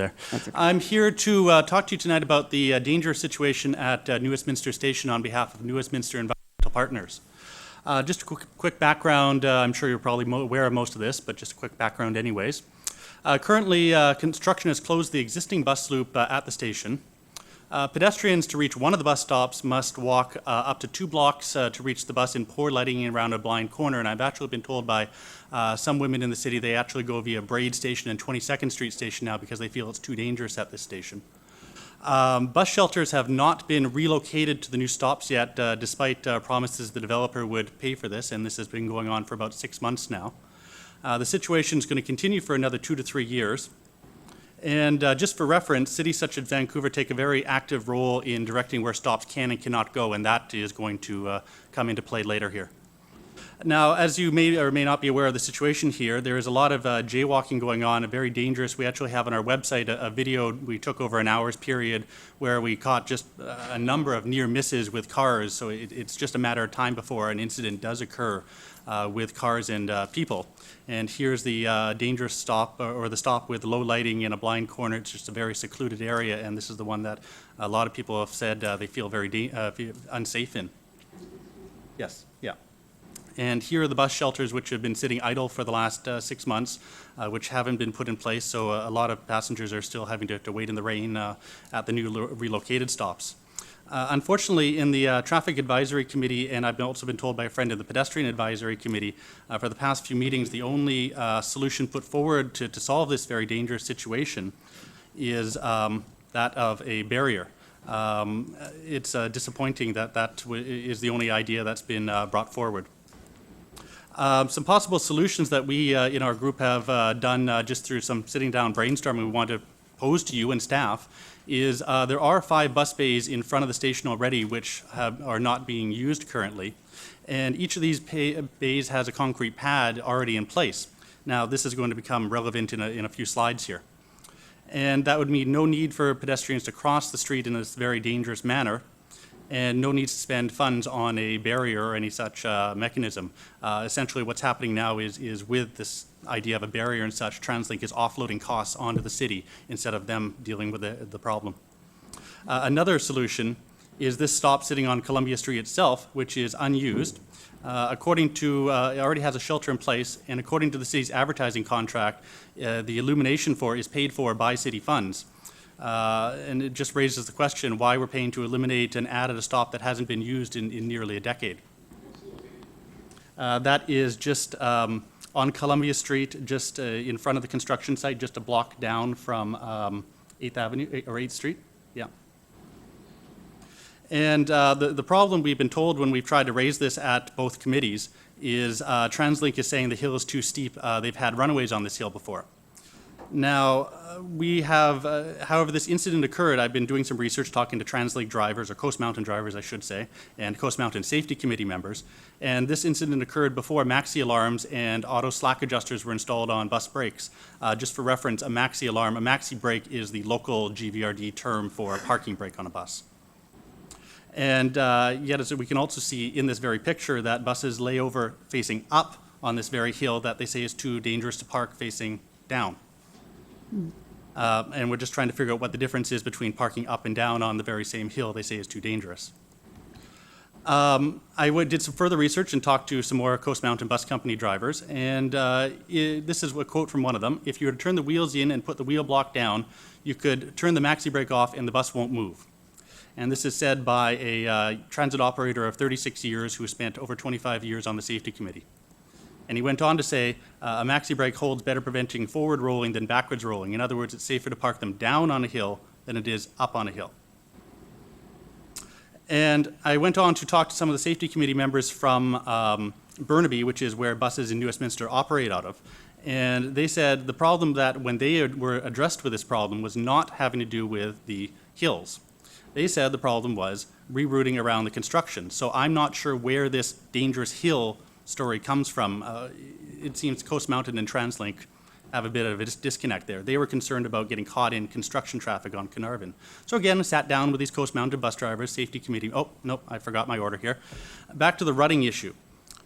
there. Okay. I'm here to talk to you tonight about the dangerous situation at New Westminster Station on behalf of New Westminster Environmental Partners. Just a quick background. I'm sure you're probably aware of most of this, but just a quick background anyways. Currently, construction has closed the existing bus loop at the station. Pedestrians to reach one of the bus stops must walk up to 2 blocks to reach the bus in poor lighting around a blind corner. And I've actually been told by some women in the city they actually go via Braid Station and 22nd Street Station now because they feel it's too dangerous at this station. Bus shelters have not been relocated to the new stops yet, despite promises the developer would pay for this, and this has been going on for about 6 months now. The situation is going to continue for another 2 to 3 years. And just for reference, cities such as Vancouver take a very active role in directing where stops can and cannot go, and that is going to come into play later here. Now, as you may or may not be aware of the situation here, there is a lot of jaywalking going on, very dangerous. We actually have on our website a video we took over an hour's period where we caught just a number of near misses with cars, so it's just a matter of time before an incident does occur with cars and people. And here's the dangerous stop, or the stop with low lighting in a blind corner. It's just a very secluded area, and this is the one that a lot of people have said they feel very unsafe in. Yes, yeah. And here are the bus shelters which have been sitting idle for the last 6 months, which haven't been put in place, so a lot of passengers are still having to wait in the rain at the new relocated stops. Unfortunately, in the Traffic Advisory Committee, and I've also been told by a friend in the Pedestrian Advisory Committee, for the past few meetings, the only solution put forward to solve this very dangerous situation is that of a barrier. It's disappointing that is the only idea that's been brought forward. Some possible solutions that we in our group have done just through some sitting down brainstorming we want to pose to you and staff is there are 5 bus bays in front of the station already which are not being used currently, and each of these bays has a concrete pad already in place. Now this is going to become relevant in a few slides here, and that would mean no need for pedestrians to cross the street in this very dangerous manner, and no need to spend funds on a barrier or any such mechanism. Essentially what's happening now is with this idea of a barrier and such, TransLink is offloading costs onto the city instead of them dealing with the problem. Another solution is this stop sitting on Columbia Street itself, which is unused. According to, it already has a shelter in place, and according to the city's advertising contract, the illumination for it is paid for by city funds. And it just raises the question why we're paying to eliminate and add at a stop that hasn't been used in nearly a decade. That is just on Columbia Street, just in front of the construction site, just a block down from 8th Avenue, or 8th Street, yeah. And the problem we've been told when we've tried to raise this at both committees is TransLink is saying the hill is too steep. They've had runaways on this hill before. Now, we have, however this incident occurred, I've been doing some research talking to TransLink drivers, or Coast Mountain drivers I should say, and Coast Mountain Safety Committee members, and this incident occurred before maxi alarms and auto slack adjusters were installed on bus brakes. Just for reference, a maxi alarm, a maxi brake is the local GVRD term for a parking brake on a bus. And yet, as we can also see in this very picture, that buses lay over facing up on this very hill that they say is too dangerous to park facing down. And we're just trying to figure out what the difference is between parking up and down on the very same hill they say is too dangerous. I did some further research and talked to some more Coast Mountain Bus Company drivers, and this is a quote from one of them. If you were to turn the wheels in and put the wheel block down, you could turn the maxi brake off and the bus won't move. And this is said by a transit operator of 36 years who spent over 25 years on the safety committee. And he went on to say, a maxi brake holds better preventing forward rolling than backwards rolling. In other words, it's safer to park them down on a hill than it is up on a hill. And I went on to talk to some of the safety committee members from Burnaby, which is where buses in New Westminster operate out of. And they said the problem that when they were addressed with this problem was not having to do with the hills. They said the problem was rerouting around the construction. So I'm not sure where this dangerous hill story comes from. It seems Coast Mountain and TransLink have a bit of a disconnect there. They were concerned about getting caught in construction traffic on Carnarvon. So again, we sat down with these Coast Mountain bus drivers, safety committee. Oh, nope, I forgot my order here. Back to the rutting issue.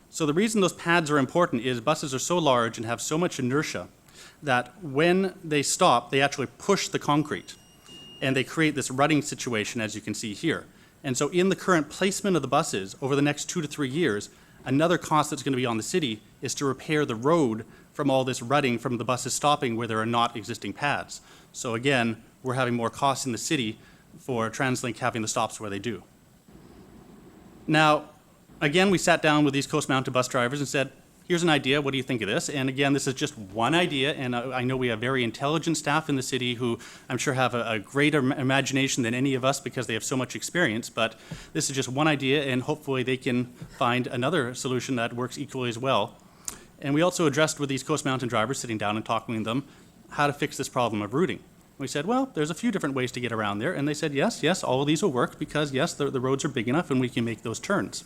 So the reason those pads are important is buses are so large and have so much inertia that when they stop, they actually push the concrete, and they create this rutting situation, as you can see here. And so in the current placement of the buses over the next 2 to 3 years, another cost that's going to be on the city is to repair the road from all this rutting from the buses stopping where there are not existing pads. So again, we're having more costs in the city for TransLink having the stops where they do. Now, again, we sat down with these Coast Mountain bus drivers and said, here's an idea, what do you think of this? And again, this is just one idea, and I know we have very intelligent staff in the city who I'm sure have a greater imagination than any of us because they have so much experience, but this is just one idea, and hopefully they can find another solution that works equally as well. And we also addressed with these Coast Mountain drivers, sitting down and talking with them, how to fix this problem of routing. We said, well, there's a few different ways to get around there, and they said, yes, all of these will work because, yes, the roads are big enough and we can make those turns.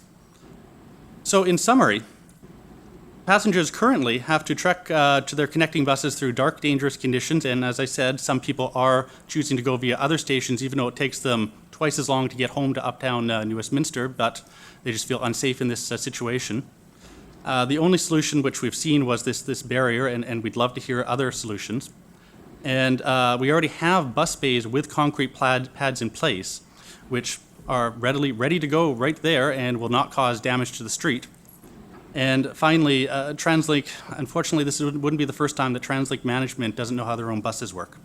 So in summary, passengers currently have to trek to their connecting buses through dark, dangerous conditions, and as I said, some people are choosing to go via other stations, even though it takes them twice as long to get home to uptown New Westminster, but they just feel unsafe in this situation. The only solution which we've seen was this barrier, and we'd love to hear other solutions. And we already have bus bays with concrete pads in place, which are ready to go right there and will not cause damage to the street. And finally, TransLink, unfortunately, this wouldn't be the first time that TransLink management doesn't know how their own buses work.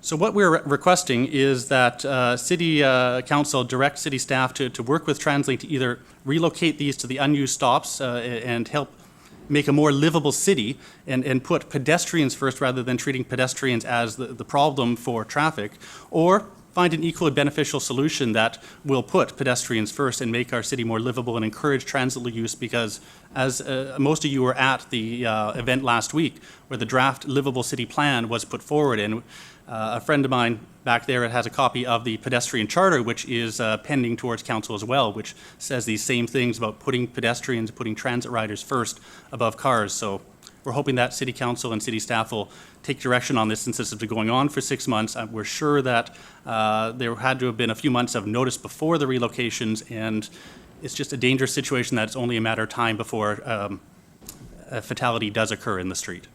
So what we're requesting is that City Council direct city staff to work with TransLink to either relocate these to the unused stops and help make a more livable city and put pedestrians first rather than treating pedestrians as the problem for traffic, or find an equally beneficial solution that will put pedestrians first and make our city more livable and encourage transit use, because as most of you were at the event last week where the draft livable city plan was put forward, and a friend of mine back there has a copy of the pedestrian charter, which is pending towards council as well, which says these same things about putting pedestrians, putting transit riders first above cars. So we're hoping that city council and city staff will take direction on this, since this has been going on for 6 months. We're sure that there had to have been a few months of notice before the relocations, and it's just a dangerous situation that it's only a matter of time before a fatality does occur in the street.